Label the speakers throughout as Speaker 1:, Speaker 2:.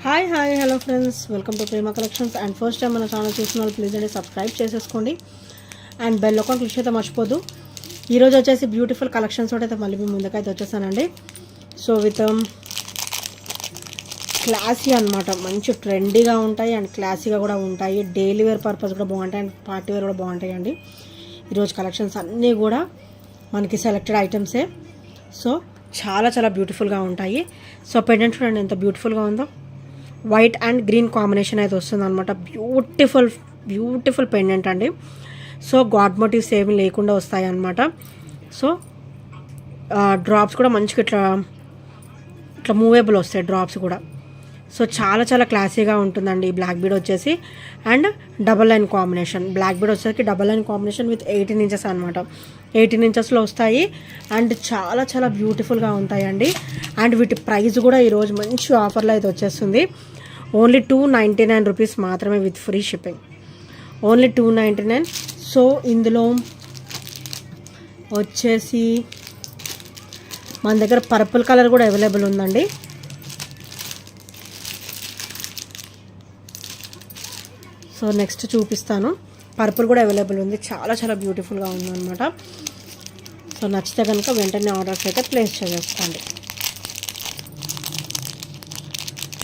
Speaker 1: Hi hello friends, welcome to Prema collections. And first time మన channel చూసిన వాళ్ళు please అండి సబ్స్క్రైబ్ చేసేసుకోండి అండ్ బెల్ ఐకాన్ క్లిక్ అయితే మర్చిపోదు. ఈరోజు వచ్చేసి బ్యూటిఫుల్ కలెక్షన్స్ తోటి అయితే మళ్ళీ మీ ముందుకైతే వచ్చేసానండి. సో విత్ క్లాసీ అనమాట, మంచి ట్రెండీగా ఉంటాయి అండ్ క్లాసీగా కూడా ఉంటాయి. డైలీ వేర్ పర్పస్ కూడా బాగుంటాయి అండ్ పార్టీ వేర్ కూడా బాగుంటాయి అండి. ఈరోజు కలెక్షన్స్ అన్నీ కూడా మనకి సెలెక్టెడ్ ఐటమ్సే. సో చాలా బ్యూటిఫుల్గా ఉంటాయి. సో పెండెంట్ చూడండి ఎంత బ్యూటిఫుల్గా ఉందో. వైట్ అండ్ గ్రీన్ కాంబినేషన్ అయితే వస్తుంది అనమాట. బ్యూటిఫుల్ పెండెంట్ అండి. సో గాడ్ మోటివ్స్ ఏమి లేకుండా వస్తాయి అన్నమాట. సో డ్రాప్స్ కూడా మంచిగా ఇట్లా మూవేబుల్ వస్తాయి డ్రాప్స్ కూడా. సో చాలా క్లాసీగా ఉంటుందండి ఈ బ్లాక్ బీడ్ వచ్చేసి. And double line combination, black bead వచ్చేసరికి double line combination with 18 inches అనమాట. 18 ఇంచెస్లో వస్తాయి అండ్ చాలా బ్యూటిఫుల్గా ఉంటాయండి. అండ్ వీటి ప్రైస్ కూడా ఈరోజు మంచి ఆఫర్లో అయితే వచ్చేస్తుంది. ఓన్లీ 299 రూపీస్ మాత్రమే with free shipping. Only 299. So ఇందులో వచ్చేసి మన దగ్గర పర్పుల్ కలర్ కూడా అవైలబుల్ ఉందండి. సో నెక్స్ట్ చూపిస్తాను. పర్పుల్ కూడా అవైలబుల్ ఉంది. చాలా బ్యూటిఫుల్గా ఉందన్నమాట. సో నచ్చితే కనుక వెంటనే ఆర్డర్స్ అయితే ప్లేస్ చేసేసుకోండి.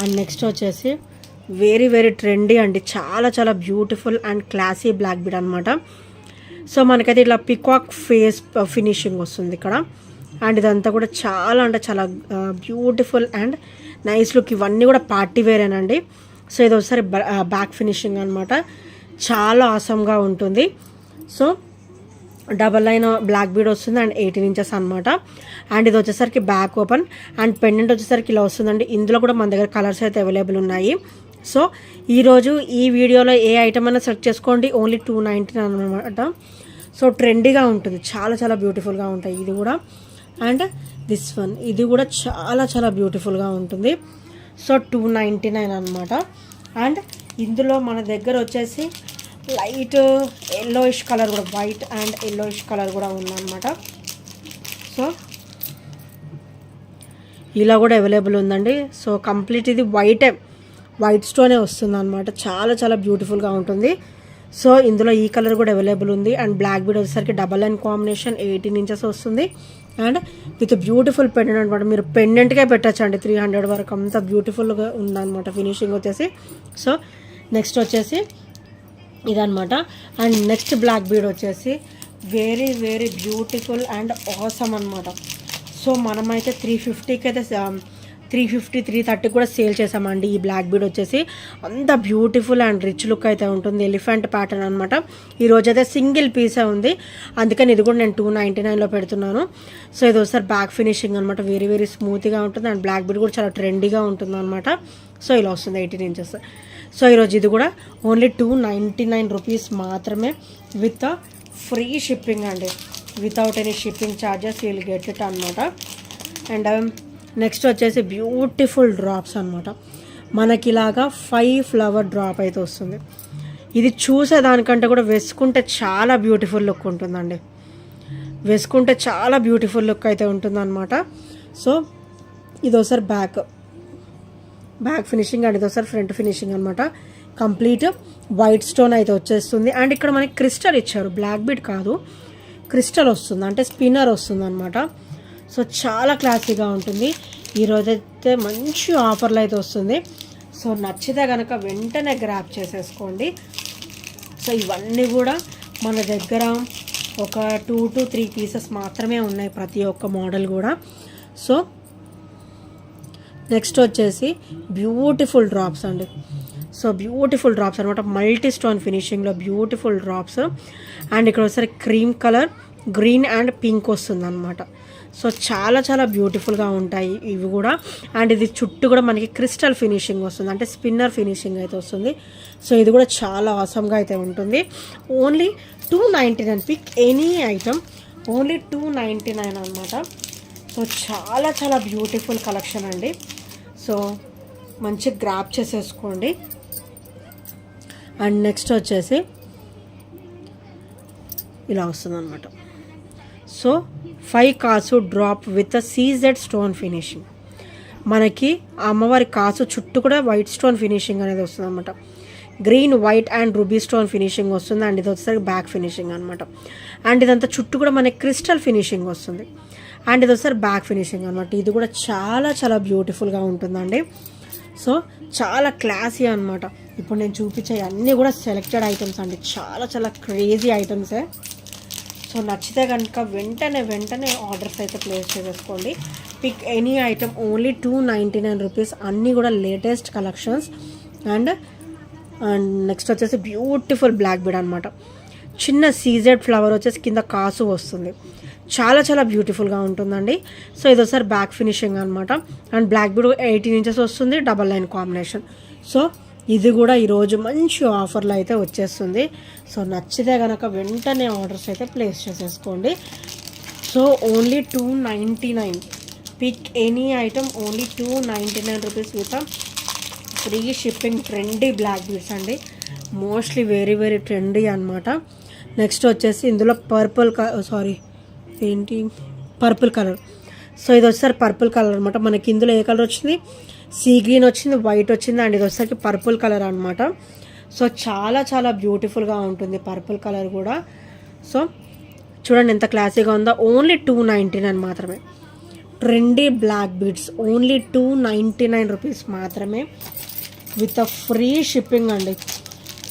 Speaker 1: అండ్ నెక్స్ట్ వచ్చేసి వెరీ ట్రెండీ అండి. చాలా beautiful and classy black bead అనమాట. సో మనకైతే ఇట్లా పికాక్ ఫేస్ ఫినిషింగ్ వస్తుంది ఇక్కడ. అండ్ ఇదంతా కూడా చాలా బ్యూటిఫుల్ అండ్ నైస్ లుక్. ఇవన్నీ కూడా పార్టీ వేరేనండి. సో ఇది ఒకసారి బ్యాక్ ఫినిషింగ్ అనమాట. చాలా ఆసమ్గా ఉంటుంది. So double line black bead వస్తుంది అండ్ 18 ఇంచెస్ అనమాట. అండ్ ఇది వచ్చేసరికి బ్యాక్ ఓపెన్ అండ్ పెండెంట్ వచ్చేసరికి ఇలా వస్తుందండి. ఇందులో కూడా మన దగ్గర కలర్స్ అయితే అవైలబుల్ ఉన్నాయి. సో ఈరోజు ఈ వీడియోలో ఏ ఐటమ్ అయినా సెలెక్ట్ చేసుకోండి. ఓన్లీ 299 అనమాట. సో ట్రెండీగా ఉంటుంది. చాలా బ్యూటిఫుల్గా ఉంటాయి ఇది కూడా. అండ్ దిస్ వన్, ఇది కూడా చాలా బ్యూటిఫుల్గా ఉంటుంది. సో 299 అనమాట. అండ్ ఇందులో మన దగ్గర వచ్చేసి లైట్ ఎల్లోయిష్ కలర్ కూడా, వైట్ అండ్ ఎల్లోయిష్ కలర్ కూడా ఉందన్నమాట. సో ఇలా కూడా అవైలబుల్ ఉందండి. సో కంప్లీట్ ఇది వైట్ స్టోనే వస్తుంది అనమాట. చాలా బ్యూటిఫుల్గా ఉంటుంది. సో ఇందులో ఈ కలర్ కూడా అవైలబుల్ ఉంది. అండ్ బ్లాక్ బీడ్ వచ్చేసరికి డబల్ లైన్ కాంబినేషన్ 18 ఇంచెస్ వస్తుంది. అండ్ విత్ బ్యూటిఫుల్ పెండెంట్ అనమాట. మీరు పెండెంట్గా పెట్టచ్చు అండి 300 వరకు. అంత బ్యూటిఫుల్గా ఉందన్నమాట ఫినిషింగ్ వచ్చేసి. సో నెక్స్ట్ వచ్చేసి ఇదనమాట. అండ్ నెక్స్ట్ బ్లాక్ బీడ్ వచ్చేసి వెరీ బ్యూటిఫుల్ అండ్ ఆసమ్ అనమాట. సో మనమైతే 350కి అయితే 350 330 కూడా సేల్ చేసామండి ఈ బ్లాక్ బీడ్ వచ్చేసి. అంత బ్యూటిఫుల్ అండ్ రిచ్ లుక్ అయితే ఉంటుంది. ఎలిఫెంట్ ప్యాటర్న్ అనమాట. ఈరోజు అయితే సింగిల్ పీసే ఉంది, అందుకని ఇది కూడా నేను 299లో పెడుతున్నాను. సో ఇది ఒకసారి బ్యాక్ ఫినిషింగ్ అనమాట. వెరీ స్మూత్గా ఉంటుంది. అండ్ బ్లాక్ బీడ్ కూడా చాలా ట్రెండీగా ఉంటుంది అనమాట. సో ఇలా వస్తుంది 18 ఇంచెస్. సో ఈరోజు ఇది కూడా ఓన్లీ 299 రూపీస్ మాత్రమే విత్ ఫ్రీ షిప్పింగ్ అండి. Without any shipping charges we'll get it అనమాట. అండ్ నెక్స్ట్ వచ్చేసి బ్యూటిఫుల్ డ్రాప్స్ అనమాట. మనకి ఇలాగా 5 ఫ్లవర్ డ్రాప్ అయితే వస్తుంది. ఇది చూసేదానికంటే కూడా వేసుకుంటే చాలా బ్యూటిఫుల్ లుక్ ఉంటుందండి. వేసుకుంటే చాలా బ్యూటిఫుల్ లుక్ అయితే ఉంటుందన్నమాట. సో ఇది ఒకసారి బ్యాక్ ఫినిషింగ్ అండ్ ఇది ఒకసారి ఫ్రంట్ ఫినిషింగ్ అనమాట. కంప్లీట్ వైట్ స్టోన్ అయితే వచ్చేస్తుంది. అండ్ ఇక్కడ మనకి క్రిస్టల్ ఇచ్చారు, బ్లాక్ బీడ్ కాదు, క్రిస్టల్ వస్తుంది, అంటే స్పిన్నర్ వస్తుంది అనమాట. సో చాలా క్లాసీగా ఉంటుంది. ఈరోజైతే మంచి ఆఫర్లు అయితే వస్తుంది. సో నచ్చితే కనుక వెంటనే గ్రాప్ చేసేసుకోండి. సో ఇవన్నీ కూడా మన దగ్గర ఒక 2 to 3 పీసెస్ మాత్రమే ఉన్నాయి ప్రతి ఒక్క మోడల్ కూడా. సో నెక్స్ట్ వచ్చేసి బ్యూటిఫుల్ డ్రాప్స్ అండి. సో బ్యూటిఫుల్ డ్రాప్స్ అనమాట. మల్టీ స్టోన్ ఫినిషింగ్లో బ్యూటిఫుల్ డ్రాప్స్. అండ్ ఇక్కడ ఒకసారి cream colour, green and pink వస్తుంది అనమాట. సో చాలా బ్యూటిఫుల్గా ఉంటాయి ఇవి కూడా. అండ్ ఇది చుట్టూ కూడా మనకి క్రిస్టల్ ఫినిషింగ్ వస్తుంది, అంటే స్పిన్నర్ ఫినిషింగ్ అయితే వస్తుంది. సో ఇది కూడా చాలా ఆసమ్గా అయితే ఉంటుంది. Only 299. Pick any item, only 299 అనమాట. సో చాలా బ్యూటిఫుల్ కలెక్షన్ అండి. సో మంచి గ్రాప్ చేసేసుకోండి. అండ్ నెక్స్ట్ వచ్చేసి ఇలా వస్తుంది అనమాట. సో 5 కాసు drop with CZ stone finishing. మనకి అమ్మవారి కాసు చుట్టూ కూడా వైట్ స్టోన్ ఫినిషింగ్ అనేది వస్తుంది అనమాట. Green, white and ruby stone finishing వస్తుంది. అండ్ ఇది వచ్చేసరికి బ్యాక్ ఫినిషింగ్ అనమాట. అండ్ ఇదంతా చుట్టూ కూడా మనకి క్రిస్టల్ ఫినిషింగ్ వస్తుంది. అండ్ ఇది వచ్చేసరికి బ్యాక్ ఫినిషింగ్ అనమాట. ఇది కూడా చాలా చాలా బ్యూటిఫుల్గా ఉంటుందండి. సో చాలా క్లాసీ అనమాట. ఇప్పుడు నేను చూపించే అన్నీ కూడా సెలెక్టెడ్ ఐటమ్స్ అండి, చాలా చాలా క్రేజీ ఐటమ్సే. సో నచ్చితే కనుక వెంటనే ఆర్డర్స్ అయితే ప్లేస్ చేసేసుకోండి. Pick any item, only 299 rupees. అన్నీ కూడా లేటెస్ట్ కలెక్షన్స్. అండ్ నెక్స్ట్ వచ్చేసి బ్యూటిఫుల్ బ్లాక్ బీడ్ అనమాట. చిన్న సీజెడ్ ఫ్లవర్ వచ్చేసి కింద కాసు వస్తుంది. చాలా చాలా బ్యూటిఫుల్గా ఉంటుందండి. సో ఇది ఒకసారి బ్యాక్ ఫినిషింగ్ అనమాట. అండ్ బ్లాక్ బీడ్ 18 ఇంచెస్ వస్తుంది, డబల్ లైన్ కాంబినేషన్. సో ఇది కూడా ఈరోజు మంచి ఆఫర్లో అయితే వచ్చేస్తుంది. సో నచ్చితే కనుక వెంటనే ఆర్డర్స్ అయితే ప్లేస్ చేసేసుకోండి. So only 299. Pick any item, only 299 rupees with free shipping. Trendy black beads అండి, మోస్ట్లీ వెరీ వెరీ ట్రెండీ అనమాట. నెక్స్ట్ వచ్చేసి ఇందులో పర్పుల్ కలర్. సో ఇది వచ్చేసరి పర్పుల్ కలర్ అనమాట. మనకి ఇందులో ఏ కలర్ వచ్చింది? సీ గ్రీన్ వచ్చింది, వైట్ వచ్చింది. అండ్ ఇది వచ్చేసరికి పర్పుల్ కలర్ అనమాట. సో చాలా చాలా బ్యూటిఫుల్గా ఉంటుంది పర్పుల్ కలర్ కూడా. సో చూడండి ఎంత క్లాసీగా ఉందో. ఓన్లీ 299 మాత్రమే. Trendy black beads only 299 rupees మాత్రమే విత్ అ ఫ్రీ షిప్పింగ్ అండి.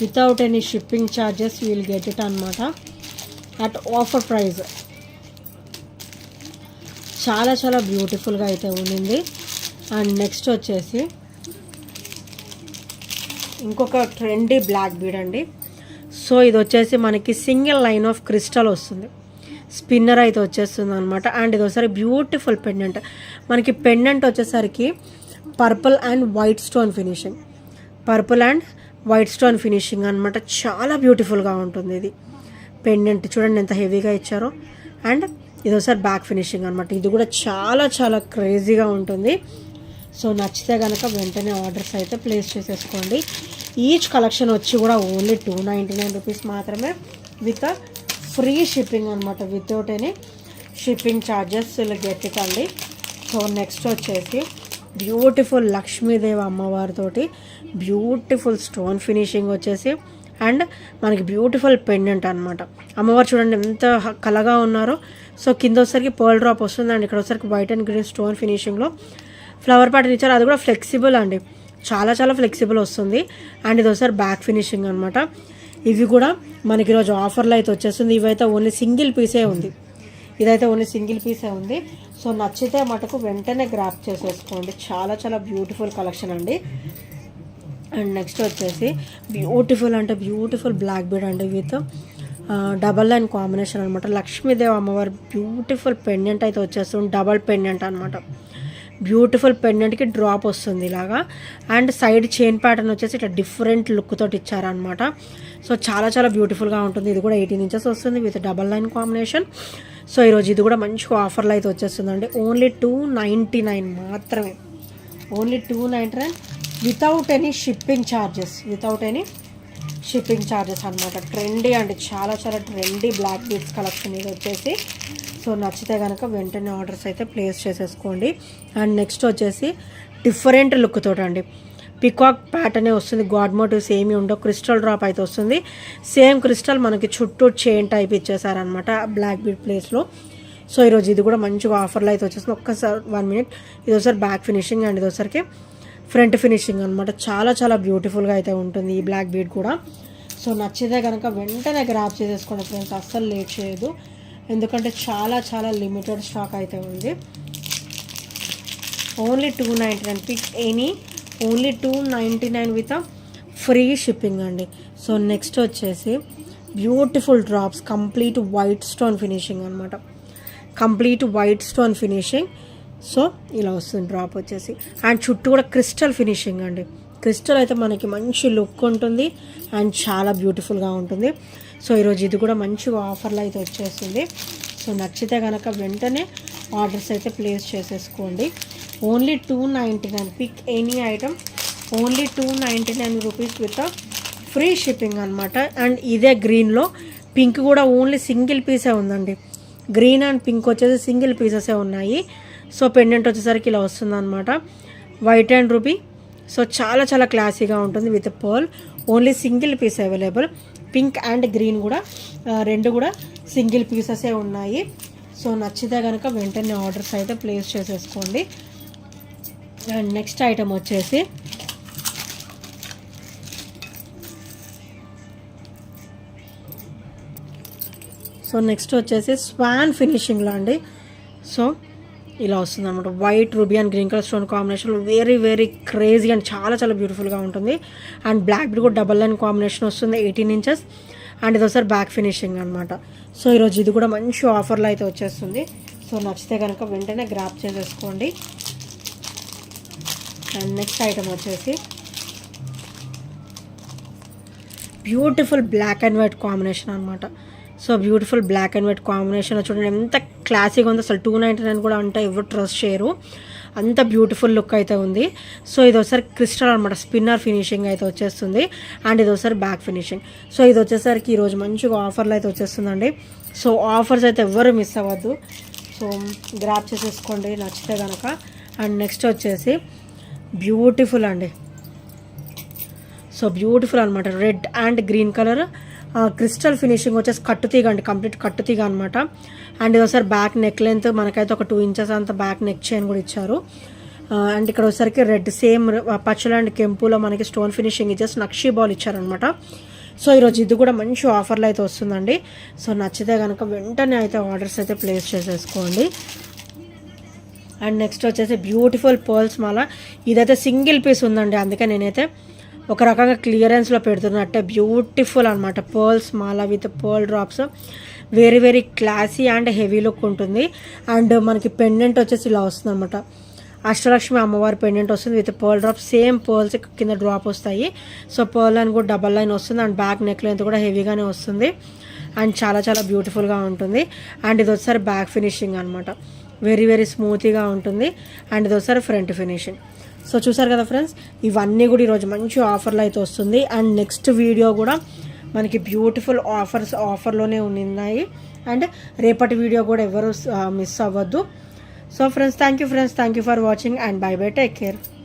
Speaker 1: Without any shipping charges will get it అనమాట అట్ ఆఫర్ ప్రైస్. చాలా చాలా బ్యూటిఫుల్గా అయితే ఉండింది. అండ్ నెక్స్ట్ వచ్చేసి ఇంకొక ట్రెండీ బ్లాక్ బీడ్ అండి. సో ఇది వచ్చేసి మనకి సింగిల్ లైన్ ఆఫ్ క్రిస్టల్ వస్తుంది, స్పిన్నర్ అయితే వచ్చేస్తుంది అనమాట. అండ్ ఇది ఒకసారి బ్యూటిఫుల్ పెండెంట్. మనకి పెండెంట్ వచ్చేసరికి purple and white stone finishing, అనమాట. చాలా బ్యూటిఫుల్గా ఉంటుంది ఇది పెండెంట్. చూడండి ఎంత హెవీగా ఇచ్చారో. అండ్ ఇది ఒకసారి బ్యాక్ ఫినిషింగ్ అనమాట. ఇది కూడా చాలా చాలా క్రేజీగా ఉంటుంది. సో నచ్చితే కనుక వెంటనే ఆర్డర్స్ అయితే ప్లేస్ చేసేసుకోండి. ఈచ్ కలెక్షన్ వచ్చి కూడా ఓన్లీ 299 రూపీస్ మాత్రమే విత్ ఫ్రీ షిప్పింగ్ అనమాట. వితౌట్ ఎనీ షిప్పింగ్ ఛార్జెస్ ఇలా గెట్ ఇట్ అండి. సో నెక్స్ట్ వచ్చేసి బ్యూటిఫుల్ లక్ష్మీదేవి అమ్మవారితోటి బ్యూటిఫుల్ స్టోన్ ఫినిషింగ్ వచ్చేసి అండ్ మనకి బ్యూటిఫుల్ పెండెంట్ అనమాట. అమ్మవారు చూడండి ఎంత కలగా ఉన్నారో. సో కింద వచ్చేసరికి పర్ల్ డ్రాప్ వస్తుంది. అండ్ ఇక్కడ వచ్చేసరికి వైట్ అండ్ గ్రీన్ స్టోన్ ఫినిషింగ్లో ఫ్లవర్ ప్యాటర్న్ ఇచ్చారు. అది కూడా ఫ్లెక్సిబుల్ అండి, చాలా చాలా ఫ్లెక్సిబుల్ వస్తుంది. అండ్ ఇది ఒకసారి బ్యాక్ ఫినిషింగ్ అనమాట. ఇవి కూడా మనకి ఈరోజు ఆఫర్లో అయితే వచ్చేస్తుంది. ఇవైతే ఓన్లీ సింగిల్ పీసే ఉంది. సో నచ్చితే మటుకు వెంటనే గ్రాప్ చేసేసుకోండి. చాలా చాలా బ్యూటిఫుల్ కలెక్షన్ అండి. అండ్ నెక్స్ట్ వచ్చేసి బ్యూటిఫుల్ బ్లాక్ బీడ్ అండి విత్ డబల్ లైన్ కాంబినేషన్ అనమాట. లక్ష్మీదేవి అమ్మవారి బ్యూటిఫుల్ పెండెంట్ అయితే వచ్చేస్తుంది, డబల్ పెండెంట్ అనమాట. బ్యూటిఫుల్ పెండెంట్కి డ్రాప్ వస్తుంది ఇలాగా. అండ్ సైడ్ చైన్ ప్యాటర్న్ వచ్చేసి ఇట్లా డిఫరెంట్ లుక్ తోటి ఇచ్చారనమాట. సో చాలా చాలా బ్యూటిఫుల్గా ఉంటుంది. ఇది కూడా 18 ఇంచెస్ వస్తుంది with double line combination. So ఈరోజు ఇది కూడా మంచిగా ఆఫర్లో అయితే వచ్చేస్తుందండి. ఓన్లీ 299 మాత్రమే. Only 299 without any shipping charges అనమాట. ట్రెండీ అండి, చాలా చాలా ట్రెండీ బ్లాక్ బీడ్స్ కలెక్షన్ ఇది వచ్చేసి. సో నచ్చితే కనుక వెంటనే ఆర్డర్స్ అయితే ప్లేస్ చేసేసుకోండి. అండ్ నెక్స్ట్ వచ్చేసి డిఫరెంట్ లుక్ తోటి అండి. పికాక్ ప్యాటర్నే వస్తుంది, గాడ్ మోటివ్స్ ఏమీ ఉండవు, క్రిస్టల్ డ్రాప్ అయితే వస్తుంది. సేమ్ క్రిస్టల్ మనకి చుట్టూ చైన్ టైప్ ఇచ్చేసారనమాట బ్లాక్ బీడ్ ప్లేస్లో. సో ఈరోజు ఇది కూడా మంచిగా ఆఫర్లో అయితే వచ్చేస్తుంది. ఒక్కసారి 1 మినిట్. ఇది ఒకసారి బ్యాక్ ఫినిషింగ్ అండ్ ఇది ఒకసారికి ఫ్రంట్ ఫినిషింగ్ అనమాట. చాలా చాలా బ్యూటిఫుల్గా అయితే ఉంటుంది ఈ బ్లాక్ బీడ్ కూడా. సో నచ్చితే కనుక వెంటనే గ్రాప్ చేసేసుకోండి ఫ్రెండ్స్, అస్సలు లేట్ చేయదు. ఎందుకంటే చాలా చాలా లిమిటెడ్ స్టాక్ అయితే ఉంది. Only 299. Pick any, only 299 with free shipping అండి. సో నెక్స్ట్ వచ్చేసి beautiful drops, complete white stone finishing అనమాట. సో ఇలా వస్తుంది డ్రాప్ వచ్చేసి. అండ్ చుట్టూ కూడా క్రిస్టల్ ఫినిషింగ్ అండి. క్రిస్టల్ అయితే మనకి మంచి లుక్ ఉంటుంది అండ్ చాలా బ్యూటిఫుల్గా ఉంటుంది. సో ఈరోజు ఇది కూడా మంచిగా ఆఫర్లో అయితే వచ్చేస్తుంది. సో నచ్చితే కనుక వెంటనే ఆర్డర్స్ అయితే ప్లేస్ చేసేసుకోండి. Only 299. Pick any item, only 299 rupees with free shipping అనమాట. అండ్ ఇదే గ్రీన్లో పింక్ కూడా ఓన్లీ సింగిల్ పీసే ఉందండి. గ్రీన్ అండ్ పింక్ వచ్చేసి సింగిల్ పీసెసే ఉన్నాయి. సో పెండెంట్ వచ్చేసరికి ఇలా వస్తుంది అనమాట. White and ruby. సో చాలా చాలా క్లాసీగా ఉంటుంది with pearl. Only single piece available. Pink and green కూడా రెండు కూడా సింగిల్ పీసెసే ఉన్నాయి. సో నచ్చితే కనుక వెంటనే ఆర్డర్స్ అయితే ప్లేస్ చేసేసుకోండి. అండ్ నెక్స్ట్ ఐటమ్ వచ్చేసి స్వాన్ ఫినిషింగ్లో అండి. సో ఇలా వస్తుంది అనమాట. White ruby and green colour stone combination very very crazy and చాలా చాలా బ్యూటిఫుల్గా ఉంటుంది. అండ్ బ్లాక్ బీడ్ కూడా డబల్ లైన్ కాంబినేషన్ వస్తుంది 18 ఇంచెస్. అండ్ ఇది ఒకసారి బ్యాక్ ఫినిషింగ్ అనమాట. సో ఈరోజు ఇది కూడా మంచి ఆఫర్లో అయితే వచ్చేస్తుంది. సో నచ్చితే కనుక వెంటనే గ్రాప్ చేసేసుకోండి. అండ్ నెక్స్ట్ ఐటమ్ వచ్చేసి beautiful black and white combination అనమాట. So beautiful black and white combination చూడండి ఎంత క్లాసీగా ఉందో. అసలు 299 కూడా అంటే ఎవరు ట్రస్ట్ చేయరు, అంత బ్యూటిఫుల్ లుక్ అయితే ఉంది. సో ఇది ఒకసారి క్రిస్టల్ అనమాట, స్పిన్నర్ ఫినిషింగ్ అయితే వచ్చేస్తుంది. అండ్ ఇది ఒకసారి బ్యాక్ ఫినిషింగ్. సో ఇది వచ్చేసరికి ఈరోజు మంచిగా ఆఫర్లు అయితే వచ్చేస్తుందండి. సో ఆఫర్స్ అయితే ఎవ్వరు మిస్ అవ్వద్దు. సో గ్రాప్ చేసేసుకోండి నచ్చితే కనుక. అండ్ నెక్స్ట్ వచ్చేసి బ్యూటిఫుల్ అండి. సో బ్యూటిఫుల్ అనమాట, red and green colour crystal finishing వచ్చేసి కట్టుతీగ అండి, కంప్లీట్ కట్టుతీగ అనమాట. అండ్ ఇది ఒకసారి బ్యాక్ నెక్ లెంత్ మనకైతే ఒక 2 ఇంచెస్ అంత బ్యాక్ నెక్ చైన్ కూడా ఇచ్చారు. అండ్ ఇక్కడ వచ్చేసరికి రెడ్ సేమ్ పచ్చల అండ్ కెంపులో మనకి స్టోన్ ఫినిషింగ్ ఇచ్చేసి నక్షీ బాల్ ఇచ్చారనమాట. సో ఈరోజు ఇది కూడా మంచి ఆఫర్లో అయితే వస్తుందండి. సో నచ్చితే కనుక వెంటనే అయితే ఆర్డర్స్ అయితే ప్లేస్ చేసేసుకోండి. అండ్ నెక్స్ట్ వచ్చేసి బ్యూటిఫుల్ పర్ల్స్ మాల. ఇదైతే సింగిల్ పీస్ ఉందండి, అందుకే నేనైతే ఒక రకంగా క్లియరెన్స్లో పెడుతున్నట్టే. బ్యూటిఫుల్ అనమాట pearls Mala with pearl drops. Very very classy and heavy look ఉంటుంది. అండ్ మనకి పెండెంట్ వచ్చేసి ఇలా వస్తుంది అనమాట. అష్టలక్ష్మి అమ్మవారి పెండెంట్ వస్తుంది with pearl drop. Same pearls కింద డ్రాప్ వస్తాయి. సో పర్ల్ లైన్ కూడా డబల్ లైన్ వస్తుంది. అండ్ బ్యాక్ నెక్ లెంత్ కూడా హెవీగానే వస్తుంది. అండ్ చాలా చాలా బ్యూటిఫుల్గా ఉంటుంది. అండ్ ఇది వచ్చేసరి బ్యాక్ ఫినిషింగ్ అనమాట, వెరీ వెరీ స్మూత్గా ఉంటుంది. అండ్ ఇది వచ్చేసరి ఫ్రంట్ ఫినిషింగ్. సో చూసారు కదా ఫ్రెండ్స్, ఇవన్నీ కూడా ఈరోజు మంచి ఆఫర్లో అయితే వస్తుంది. అండ్ నెక్స్ట్ వీడియో కూడా మనకి బ్యూటిఫుల్ ఆఫర్లోనే ఉన్నాయి. అండ్ రేపటి వీడియో కూడా ఎవరు మిస్ అవ్వద్దు. So friends, thank you for watching and by by, take care.